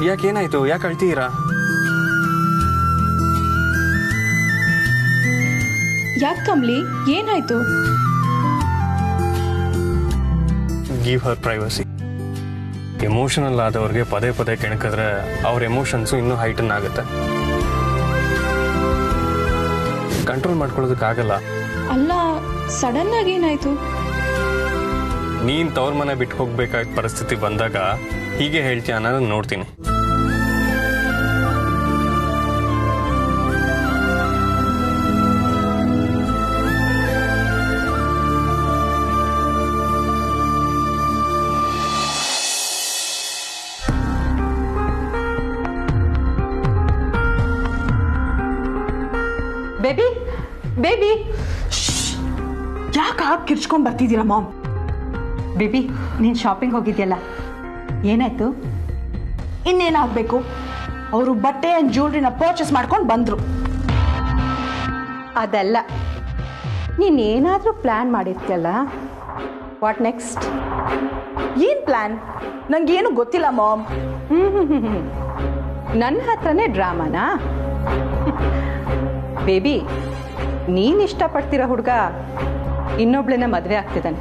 ಯಾಕೇನಾಯ್ತು? ಯಾಕೆ ಅಳ್ತೀರಾ? ಯಾಕೆ ಕಮ್ಲಿ, ಏನಾಯ್ತು? Give her privacy. ಎಮೋಷನಲ್ ಆದವ್ರಿಗೆ ಪದೇ ಪದೇ ಕೆಣಕಿದ್ರೆ ಅವ್ರ ಎಮೋಷನ್ಸು ಇನ್ನೂ ಹೈಟನ್ ಆಗುತ್ತೆ. ಕಂಟ್ರೋಲ್ ಮಾಡ್ಕೊಳ್ಳೋದಕ್ಕಾಗಲ್ಲ. ಅಲ್ಲ, ಸಡನ್ ಆಗಿ ಏನಾಯ್ತು? ನೀನ್ ತವ್ರ ಮನೆ ಬಿಟ್ಟು ಹೋಗ್ಬೇಕಾದ ಪರಿಸ್ಥಿತಿ ಬಂದಾಗ ಹೀಗೆ ಹೇಳ್ತೀಯ ಅನ್ನೋದನ್ನ ನೋಡ್ತೀನಿ. ಬೇಬಿ ಬೇಬಿ, ಯಾಕೆ ಕಿರ್ಚ್ಕೊಂಡು ಬರ್ತಿದ್ದೀರಾ ಮಾಮ್? ಬೇಬಿ, ನೀನು ಶಾಪಿಂಗ್ ಹೋಗಿದ್ಯಲ್ಲ, ಏನಾಯ್ತು? ಇನ್ನೇನಾಗಬೇಕು, ಅವರು ಬಟ್ಟೆ ಆ್ಯಂಡ್ ಜ್ಯುವೆಲ್ರಿನ ಪರ್ಚೇಸ್ ಮಾಡ್ಕೊಂಡು ಬಂದರು. ಅದಲ್ಲ, ನೀನೇನಾದರೂ ಪ್ಲ್ಯಾನ್ ಮಾಡಿರ್ತೀಯಲ್ಲ, ವಾಟ್ ನೆಕ್ಸ್ಟ್? ಏನು ಪ್ಲ್ಯಾನ್? ನನಗೇನು ಗೊತ್ತಿಲ್ಲ ಮಾಮ್. ನನ್ನ ಹತ್ರನೇ ಡ್ರಾಮಾನಾ? ಬೇಬಿ, ನೀನು ಇಷ್ಟಪಡ್ತಿರೋ ಹುಡುಗ ಇನ್ನೊಬ್ಳನ್ನ ಮದುವೆ ಆಗ್ತಿದ್ದಾನೆ.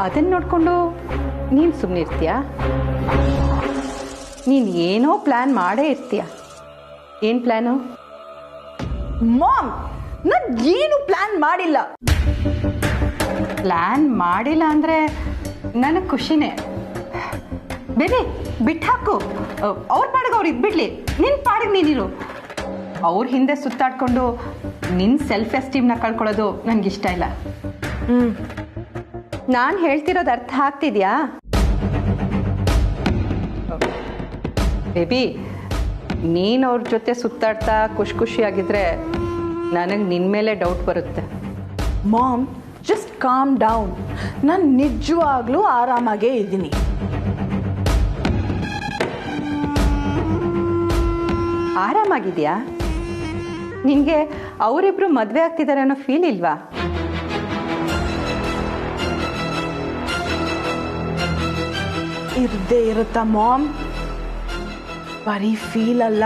ಅದನ್ನು ನೋಡಿಕೊಂಡು ನೀನು ಸುಮ್ಮನೆ ಇರ್ತೀಯ? ನೀನು ಏನೋ ಪ್ಲ್ಯಾನ್ ಮಾಡೇ ಇರ್ತೀಯ. ಏನು ಪ್ಲ್ಯಾನು? ಮಾಮ್, ನಾನು ಏನು ಪ್ಲ್ಯಾನ್ ಮಾಡಿಲ್ಲ. ಪ್ಲ್ಯಾನ್ ಮಾಡಿಲ್ಲ ಅಂದರೆ ನನಗೆ ಖುಷಿನೇ. ಬೇಬಿ, ಬಿಟ್ಟು ಹಾಕು. ಅವ್ರ ಪಾಡಿಗೆ ಅವ್ರು ಇದ್ಬಿಡ್ಲಿ, ನಿನ್ನ ಪಾಡಿಗೆ ನೀನಿರು. ಅವ್ರ ಹಿಂದೆ ಸುತ್ತಾಡ್ಕೊಂಡು ನಿನ್ನ ಸೆಲ್ಫ್ ಎಸ್ಟೀಮ್ನ ಕಳ್ಕೊಳ್ಳೋದು ನನಗಿಷ್ಟ ಇಲ್ಲ. ನಾನು ಹೇಳ್ತಿರೋದು ಅರ್ಥ ಆಗ್ತಿದ್ಯಾ? ಬೇಬಿ, ನೀನು ಅವ್ರ ಜೊತೆ ಸುತ್ತಾಡ್ತಾ ಖುಷಿಯಾಗಿದ್ರೆ ನನಗೆ ನಿನ್ನ ಮೇಲೆ ಡೌಟ್ ಬರುತ್ತೆ. Mom, just calm down. ನಾನು ನಿಜವಾಗ್ಲೂ ಆರಾಮಾಗೇ ಇದ್ದೀನಿ. ಆರಾಮಾಗಿದೆಯಾ? ನಿನಗೆ ಅವರಿಬ್ರು ಮದುವೆ ಆಗ್ತಿದ್ದಾರೆ ಅನ್ನೋ ಫೀಲ್ ಇಲ್ವಾ? ಇರದೇ ಇರುತ್ತಾ ಮಾಮ್? ಬರೀ ಫೀಲ್ ಅಲ್ಲ,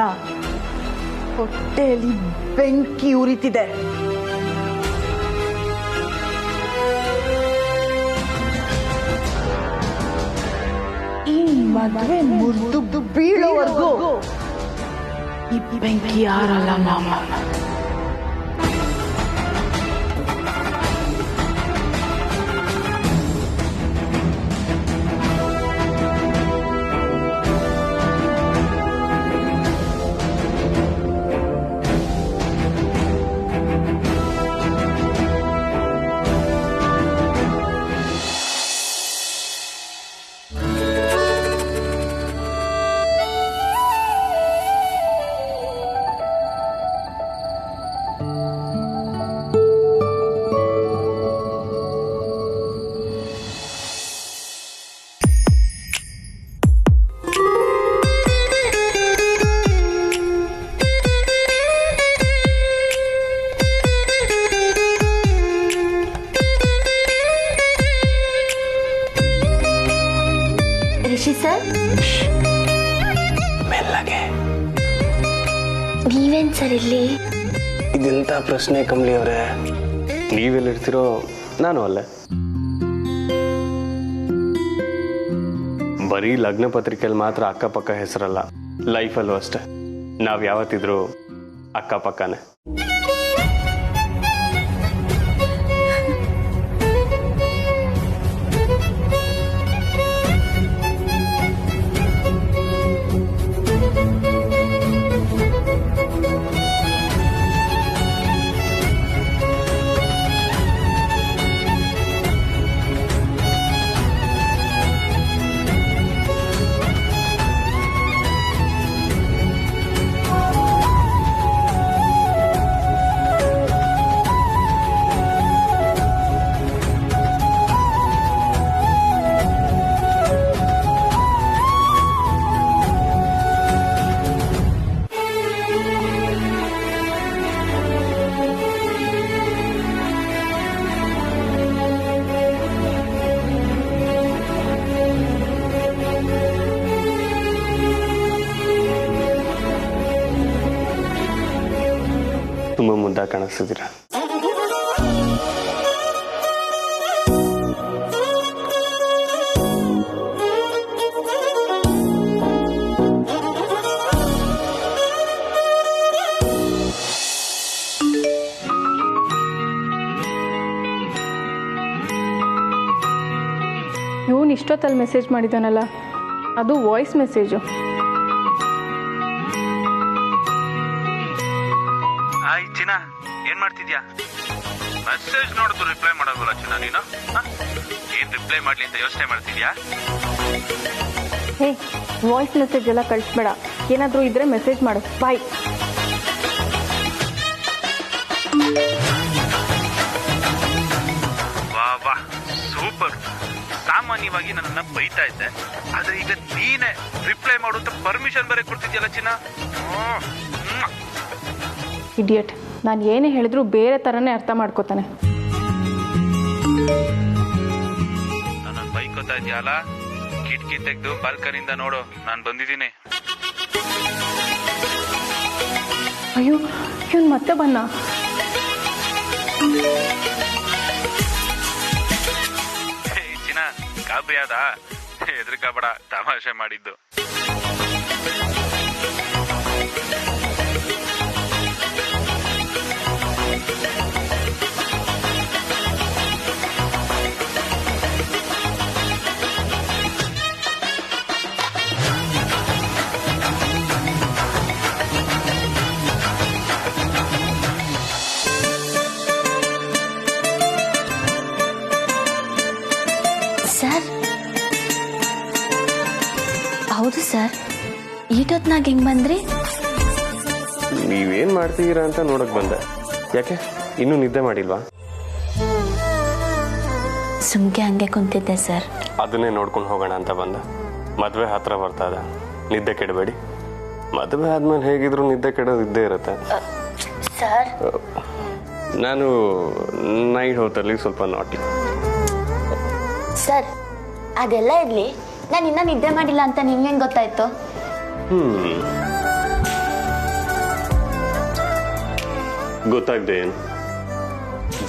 ಹೊಟ್ಟೆಯಲ್ಲಿ ಬೆಂಕಿ ಉರಿತಿದೆ. ಈ ಮದುವೆ ಮುರಿದು ಬೀಳೋವರೆಗೂ ಈ ಬೆಂಕಿ ಯಾರಲ್ಲ ಮಾಮ. ರಿಷಿ ಸರ್, ಮೆಲ್ಲಗೆ. ನೀವೇನ್ ಸರ್ ಇಲ್ಲಿ? ಇದೆಂತ ಪ್ರಶ್ನೆ ಕಮಲಿ ಅವರೇ? ನೀವೆಲ್ಲಿರ್ತೀರೋ ನಾನು ಅಲ್ಲೇ. ಬರೀ ಲಗ್ನ ಪತ್ರಿಕೆಯಲ್ಲಿ ಮಾತ್ರ ಅಕ್ಕಪಕ್ಕ ಹೆಸರಲ್ಲ, ಲೈಫಲ್ಲೂ ಅಷ್ಟೆ. ನಾವು ಯಾವತ್ತಿದ್ರೂ ಅಕ್ಕಪಕ್ಕನೇ. ಮುದ್ದ ಕಾಣಿಸ್ತಿದ್ದೀರಾ. ಇವನು ಇಷ್ಟೊತ್ತಲ್ಲಿ ಮೆಸೇಜ್ ಮಾಡಿದ್ದಾನಲ್ಲ, ಅದು ವಾಯ್ಸ್ ಮೆಸೇಜು. ಹಾಯ್ ಚಿನ್ನ, ಏನ್ ಮಾಡ್ತಿದ್ಯಾ? ಮೆಸೇಜ್ ನೋಡಿದ್ರು ರಿಪ್ಲೈ ಮಾಡೋದಲ್ಲ ಚಿನ್ನ ನೀನು. ಏನ್ ರಿಪ್ಲೈ ಮಾಡ್ಲಿ ಅಂತ ಯೋಚನೆ ಮಾಡ್ತಿದ್ಯಾ? ಹೇ, ವಾಯ್ಸ್ ಮೆಸೇಜ್ ಎಲ್ಲ ಕಳಿಸ್ಬೇಡ. ಏನಾದರೂ ಇದ್ರೆ ಮೆಸೇಜ್ ಮಾಡು. ಬಾಯ್. ವಾ ವಾ, ಸೂಪರ್. ಸಾಮಾನ್ಯವಾಗಿ ನನ್ನನ್ನ ಬೈತಾ ಇದ್ದೆ, ಆದ್ರೆ ಈಗ ನೀನೇ ರಿಪ್ಲೈ ಮಾಡುವಂತ ಪರ್ಮಿಷನ್ ಬೇರೆ ಕೊಡ್ತಿದ್ಯಲ್ಲ ಚಿನ್ನ. ಇಡಿಯಟ್. ನಾನು ಏನೇ ಹೇಳಿದ್ರು ಬೇರೆ ಥರನೇ ಅರ್ಥ ಮಾಡ್ಕೋತಾನೆ. ನನ್ನ ಬೈಕೋತಾ ಇದೆಯಲ್ಲ, ಕಿಟಕಿ ತೆಗೆದು ಬಾಲ್ಕನಿಂದ ನೋಡು, ನಾನು ಬಂದಿದ್ದೀನಿ. ಅಯ್ಯೋ, ಇವನು ಮತ್ತೆ ಬನ್ನ. ಚಿನ್ನ, ಗಾಬರಿ ಆದ? ಹೆದರ್ಕಬೇಡ, ತಮಾಷೆ ಮಾಡಿದ್ದು. ಸರ್, ಹೌದು ಸರ್. ಈಟೊತ್ನಾಗ ಹೆಂಗ್ ಬಂದ್ರಿ? ನೀವೇನು ಮಾಡ್ತಿದ್ದೀರಾ ಅಂತ ನೋಡಕ್ ಬಂದೆ. ಯಾಕೆ ಇನ್ನೂ ನಿದ್ದೆ ಮಾಡಿಲ್ವಾ? ಸುಮ್ಕೆ ಹಂಗೆ ಕುಂತಿದ್ದೆ ಸರ್. ಅದನ್ನೇ ನೋಡ್ಕೊಂಡು ಹೋಗೋಣ ಅಂತ ಬಂದ. ಮದುವೆ ಹತ್ರ ಬರ್ತಾ ಇದೆ, ನಿದ್ದೆ ಕೆಡಬೇಡಿ. ಮದುವೆ ಆದ್ಮೇಲೆ ಹೇಗಿದ್ರು ನಿದ್ದೆ ಕೆಡೋದು ಇದ್ದೇ ಇರುತ್ತೆ. ಸರ್, ನಾನು ನೈಟ್ ಹೊತ್ತಲ್ಲಿ ಸ್ವಲ್ಪ ನಾಟಿ. ಸರ್, ಅದೆಲ್ಲ ಇರ್ಲಿ. ನಾನು ಇನ್ನೂ ನಿದ್ದೆ ಮಾಡಿಲ್ಲ ಅಂತ ನಿಮ್ಗೆ ಗೊತ್ತಾಯ್ತು? ಗೊತ್ತಾಗ್ದೆ ಏನು,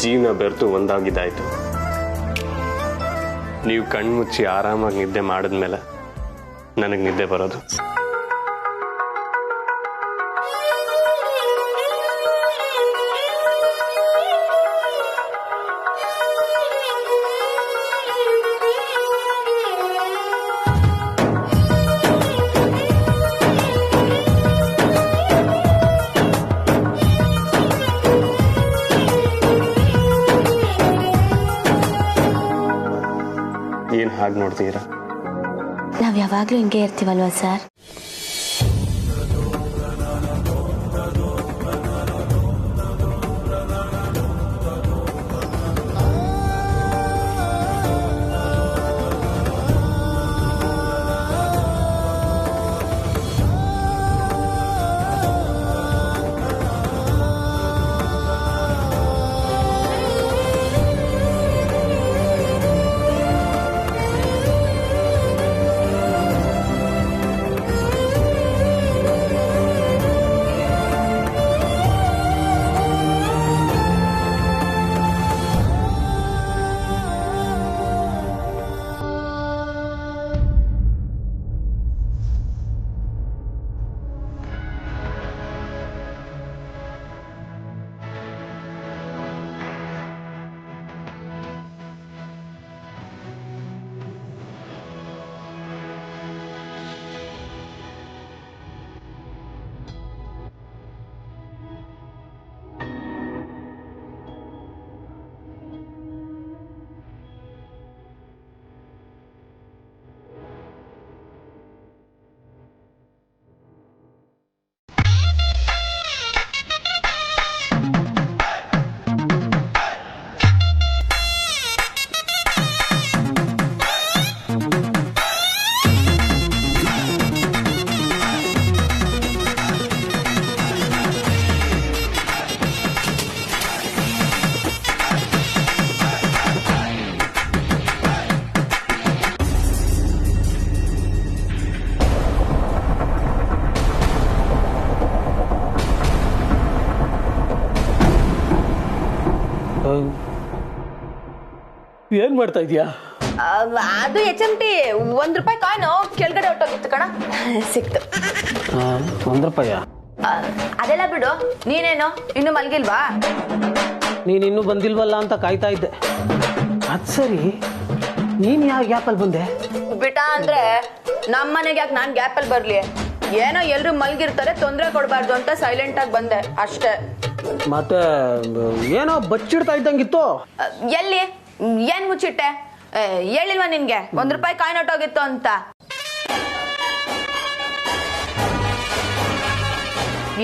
ಜೀವನ ಬೆರೆತು ಒಂದಾಗಿದ್ದಾಯ್ತು. ನೀವು ಕಣ್ಮುಚ್ಚಿ ಆರಾಮಾಗಿ ನಿದ್ದೆ ಮಾಡಿದ್ಮೇಲೆ ನನಗೆ ನಿದ್ದೆ ಬರೋದು. ಏನು ಹಾಗೆ ನೋಡ್ತೀರಾ? ನಾವು ಯಾವಾಗಲೂ ಹಿಂಗೆ ಇರ್ತೀವಲ್ವಾ ಸರ್? ಏನು ಮಾಡ್ತಾ ಇದೀಯಾ? ಅದು HMT ₹1 ಕಾಯಿನು ಕೆಳಗಡೆ ಹೊಟ್ಟೋಗಿತ್ತು ಕಣ, ಸಿಕ್ತು. ₹1? ಅದೆಲ್ಲ ಬಿಡು, ನೀನೇನು ಇನ್ನು ಮಲ್ಗಿಲ್ವಾ? ನೀನಿನ್ನೂ ಬಂದಿಲ್ವಲ್ಲ ಅಂತ ಕಾಯ್ತಾ ಇದ್ದೆ. ಅದು ಸರಿ, ನೀನು ಯಾವ ಗ್ಯಾಪಲ್ಲಿ ಬಂದೆ? ಬಿಟ ಅಂದ್ರೆ ನಮ್ಮನೆಗೆ ಯಾಕೆ ನಾನು ಗ್ಯಾಪಲ್ಲಿ ಬರ್ಲಿ? ಏನೋ ಎಲ್ರು ಮಲ್ಗಿರ್ತಾರೆ, ತೊಂದರೆ ಕೊಡಬಾರ್ದು ಅಂತ ಸೈಲೆಂಟ್ ಆಗಿ ಬಂದೆ ಅಷ್ಟೇ. ಮತ್ತೆ ಏನೋ ಬಚ್ಚಿಡ್ತಾ ಇದ್ದಂಗಿತ್ತು. ಎಲ್ಲಿ ಏನ್ ಮುಚ್ಚಿಟ್ಟೆ? ಹೇಳಿಲ್ವಾ ನಿನ್ಗೆ ₹1 ಕಾಯಿನ್ ಹೊಟ್ಟೋಗಿತ್ತು ಅಂತ?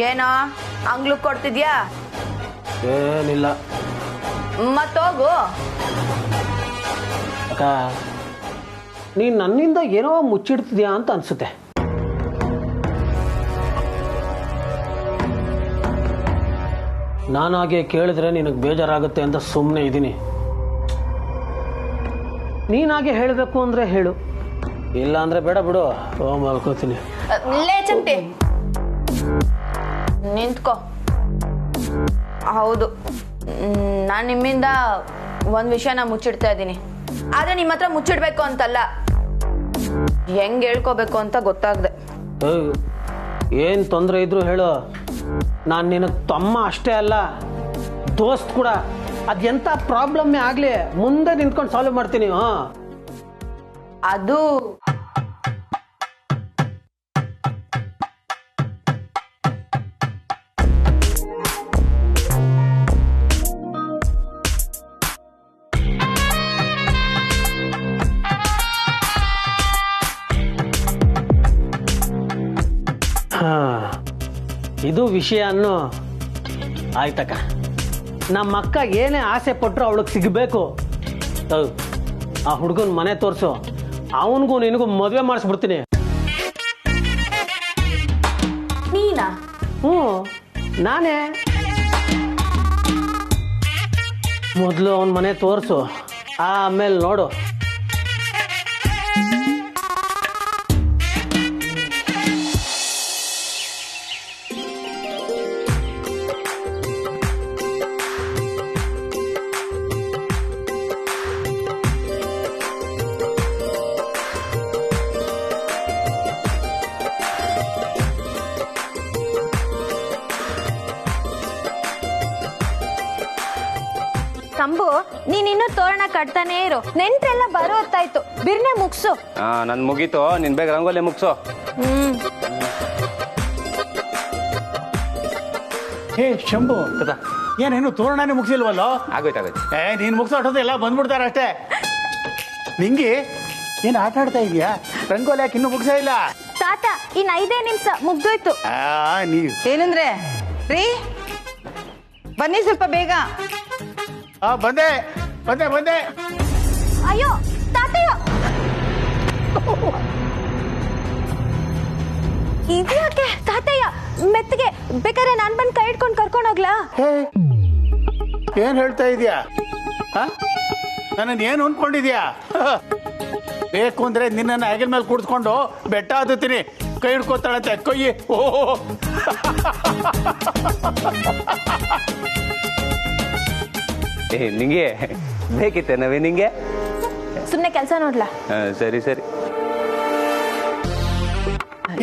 ಏನೋ ಅಂಗ್ಲು ಕೊಡ್ತಿದ್ಯಾ? ಏನಿಲ್ಲ. ಮತ್ತೋಗು. ಅಕ್ಕ, ನೀನು ನನ್ನಿಂದ ಏನೋ ಮುಚ್ಚಿಡ್ತಿದ್ಯಾ ಅಂತ ಅನ್ಸುತ್ತೆ. ನಾನಾಗೆ ಕೇಳಿದ್ರೆ ನಿನಗೆ ಬೇಜಾರಾಗುತ್ತೆ ಅಂತ ಸುಮ್ಮನೆ ಇದ್ದೀನಿ. ನೀನಾಗೆ ಹೇಳಬೇಕು ಅಂದರೆ ಹೇಳು, ಇಲ್ಲ ಅಂದರೆ ಬೇಡ ಬಿಡು, ಮಲ್ಕೋತೀನಿ. ಲೇ ಚಂಟಿ, ನಿಂತ್ಕೋ. ಹೌದು, ನಾನು ನಿಮ್ಮಿಂದ ಒಂದು ವಿಷಯನ ಮುಚ್ಚಿಡ್ತಾ ಇದ್ದೀನಿ. ಆದರೆ ನಿಮ್ಮ ಹತ್ರ ಮುಚ್ಚಿಡ್ಬೇಕು ಅಂತಲ್ಲ, ಹೆಂಗೆ ಹೇಳ್ಕೋಬೇಕು ಅಂತ ಗೊತ್ತಾಗದೆ. ಏನು ತೊಂದರೆ ಇದ್ರು ಹೇಳು, ನಾನು ನಿನಗೆ ತಮ್ಮ ಅಷ್ಟೇ ಅಲ್ಲ, ದೋಸ್ತ್ ಕೂಡ. ಅದೆಂಥ ಪ್ರಾಬ್ಲಮ್ಮೇ ಆಗಲಿ ಮುಂದೆ ನಿಂತ್ಕೊಂಡು ಸಾಲ್ವ್ ಮಾಡ್ತೀನಿ. ಅದು ಇದು ವಿಷಯ ಅನ್ನೋ ಆಯ್ತಕ್ಕ. ನಮ್ಮ ಅಕ್ಕ ಏನೇ ಆಸೆ ಪಟ್ಟರು ಅವಳಿಗೆ ಸಿಗಬೇಕು. ಆ ಹುಡುಗನ ಮನೆ ತೋರಿಸು, ಅವನಿಗೂ ನಿನಗೂ ಮದುವೆ ಮಾಡಿಸ್ಬಿಡ್ತೀನಿ. ನೀನಾ? ನಾನೇ. ಮೊದಲು ಅವನ ಮನೆ ತೋರಿಸು, ಆಮೇಲೆ ನೋಡು. ಸಂಭು, ನೀನಿನ್ನೂ ತೋರಣ ಕಟ್ತಾನೇ ಇರು. ನೆಂಟ್ರೆಲ್ಲ ಬರೋ ಹೊತ್ತಾಯ್ತು, ಬಿರ್ನೆ ಮುಗ್ಸು. ನನ್ ಮುಗೀತು, ನಿನ್ ಬೇಗ ರಂಗೋಲಿ ಮುಗ್ಸು. ಹೇ ಶಂಭು, ಏನೇನು ತೋರಣನೇ ಮುಗಿಸಿಲ್ವಲ್ಲೋ? ಆಗೋಯ್ತು. ನೀನ್ ಮುಗಿಸೋಟೋದು ಎಲ್ಲ ಬಂದ್ಬಿಡ್ತಾರ ಅಷ್ಟೇ. ನಿಂಗೆ ಏನ್ ಆಟ ಆಡ್ತಾ ಇದೀಯಾ? ರಂಗೋಲಿ ಯಾಕೆ ಇನ್ನೂ ಮುಗಿಸೇ ಇಲ್ಲ? ತಾತ, ಇನ್ 5 ನಿಮಿಷ ಮುಗ್ದೋಯ್ತು. ನೀವು ಏನಂದ್ರೆ ರೀ, ಬನ್ನಿ ಸ್ವಲ್ಪ ಬೇಗ. ಬಂದೆ ಬಂದೆ ಬಂದೆ. ಅಯ್ಯೋ ತಾತಯ್ಯ, ಇದ್ಯಾಕೆ ತಾತಯ್ಯ? ಮೆತ್ತಗೆ ಬೇಕಾದ್ರೆ ನಾನ್ ಬಂದು ಕೈ ಇಟ್ಕೊಂಡು ಕರ್ಕೊಂಡು ಹೋಗ್ಲಾ? ಏನ್ ಹೇಳ್ತಾ ಇದೀಯಾ? ನನ್ನನ್ನು ಏನು ಅನ್ಕೊಂಡಿದ್ಯಾ? ಬೇಕು ಅಂದ್ರೆ ನಿನ್ನನ್ನು ಹೆಗಲ ಮೇಲೆ ಕೂಡಿಸ್ಕೊಂಡು ಬೆಟ್ಟ ಹತ್ತೀನಿ, ಕೈ ಹಿಡ್ಕೋತಾಳಂತೆ. ಕೊಯ್ಯಿ. ನಿಂಗೆ ಬೇಕಿತ್ತೆ ನವೇ? ನಿಂಗೆ ಸುಮ್ನೆ ಕೆಲಸ ನೋಡ್ಲಾ? ಸರಿ ಸರಿ.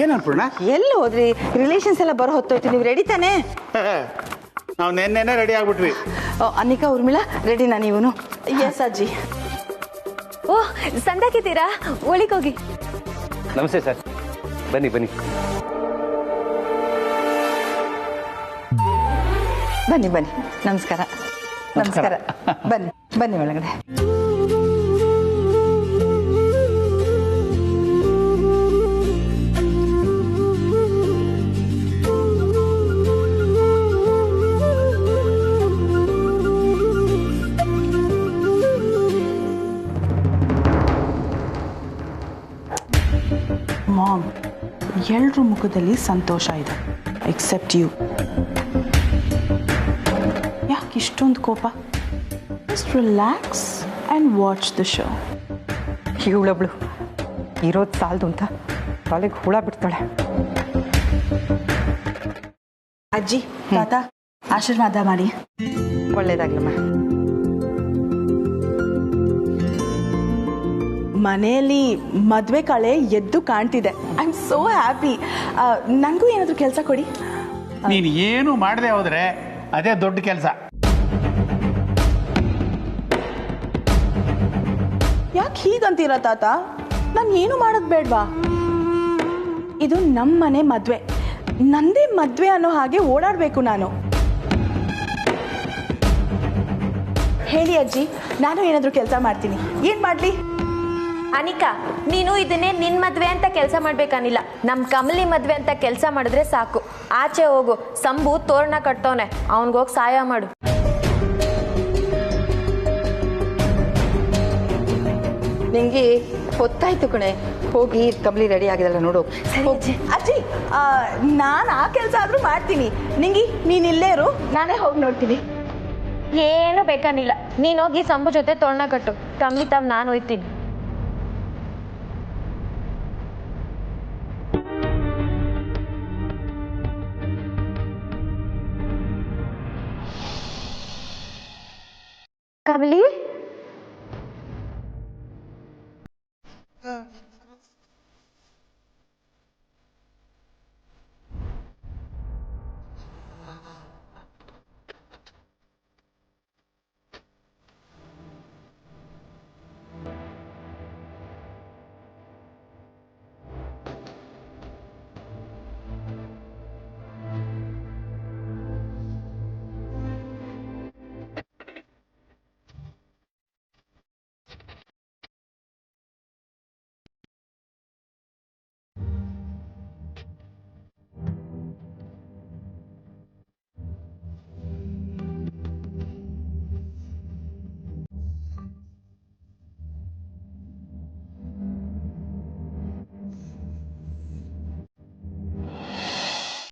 ಏನ್ ಅನ್ಪೂರ್ಣ, ಎಲ್ಲಿ ಹೋದ್ರಿ? ರಿಲೇಷನ್ಸ್ ಎಲ್ಲ ಬರೋ ಹೊತ್ತೋಯ್ತು, ನೀವು ರೆಡಿ ತಾನೇ? ನಾವು ನೆನ್ನೆನೆ ರೆಡಿ ಆಗ್ಬಿಟ್ವಿ. ಅನಿಕಾ, ಉರ್ಮಿಳಾ ರೆಡಿನಾ ನೀವನು? ಎಸ್ ಅಜ್ಜಿ. ಓ, ಸಂದಾಕಿದ್ದೀರಾ? ಒಳಿಗೋಗಿ. ನಮಸ್ತೆ ಸರ್, ಬನ್ನಿ ಬನ್ನಿ. ಬನ್ನಿ ಬನ್ನಿ, ನಮಸ್ಕಾರ. ನಮಸ್ಕಾರ. ಬನ್ನಿ ಬನ್ನಿ ಒಳಗಡೆ. ಮಾಮ್, ಎಲ್ರ ಮುಖದಲ್ಲಿ ಸಂತೋಷ ಇದೆ ಎಕ್ಸೆಪ್ಟ್ ಯು. ಯಾಕೆ ಇಷ್ಟೊಂದು ಕೋಪ? Just relax and watch the show. ಇವಳೊಬ್ಳು ಇರೋದು ಸಾಲದು ಅಂತ ಕಾಲಿಗೆ ಹುಳ ಬಿಡ್ತಾಳೆ. ಅಜ್ಜಿ, ತಾತ, ಆಶೀರ್ವಾದ ಮಾಡಿ. ಒಳ್ಳೇದಾಗ್ಲಮ್ಮ. ಮನೆಯಲ್ಲಿ ಮದುವೆ ಕಳೆ ಎದ್ದು ಕಾಣ್ತಿದೆ. I am so happy. ನನಗೂ ಏನಾದರೂ ಕೆಲಸ ಕೊಡಿ. ನೀನು ಏನು ಮಾಡದೆ ಹೋದ್ರೆ ಅದೇ ದೊಡ್ಡ ಕೆಲಸ. ಯಾಕೆ ಹೀಗಂತೀರ ತಾತ? ನಾನು ಏನು ಮಾಡೋದು ಬೇಡವಾ? ಇದು ನಮ್ಮ ಮನೆ ಮದುವೆ, ನಂದೇ ಮದುವೆ ಅನ್ನೋ ಹಾಗೆ ಓಡಾಡಬೇಕು ನಾನು. ಹೇಳಿ ಅಜ್ಜಿ, ನಾನು ಏನಾದರೂ ಕೆಲಸ ಮಾಡ್ತೀನಿ. ಏನು ಮಾಡಲಿ? ಅನಿಕಾ, ನೀನು ಇದನ್ನೇ ನಿನ್ ಮದ್ವೆ ಅಂತ ಕೆಲಸ ಮಾಡ್ಬೇಕನ್ನಿಲ್ಲ. ನಮ್ ಕಮಲಿ ಮದ್ವೆ ಅಂತ ಕೆಲಸ ಮಾಡಿದ್ರೆ ಸಾಕು. ಆಚೆ ಹೋಗು. ಸಂಬು ತೋರಣ ಕಟ್ಟೋನೆ, ಅವನ್ಗೋಗಿ ಸಹಾಯ ಮಾಡು. ನಿಂಗೆ ಹೊತ್ತಾಯ್ತು ಕಣೆ, ಹೋಗಿ ಕಮಲಿ ರೆಡಿ ಆಗಿದಲ್ಲ ನೋಡು. ಅಜ್ಜಿ, ನಾನು ಆ ಕೆಲಸ ಆದರೂ ಮಾಡ್ತೀನಿ. ನಿಂಗಿ ನೀನು ಇಲ್ಲೇ ಇರು, ನಾನೇ ಹೋಗಿ ನೋಡ್ತೀನಿ. ಏನು ಬೇಕನ್ನಿಲ್ಲ, ನೀನ್ ಹೋಗಿ ಸಂಬು ಜೊತೆ ತೋರಣ ಕಟ್ಟು. ಕಮಲಿ ತಾವ್ ನಾನು ಹೋಯ್ತೀನಿ. ಕಮಲಿ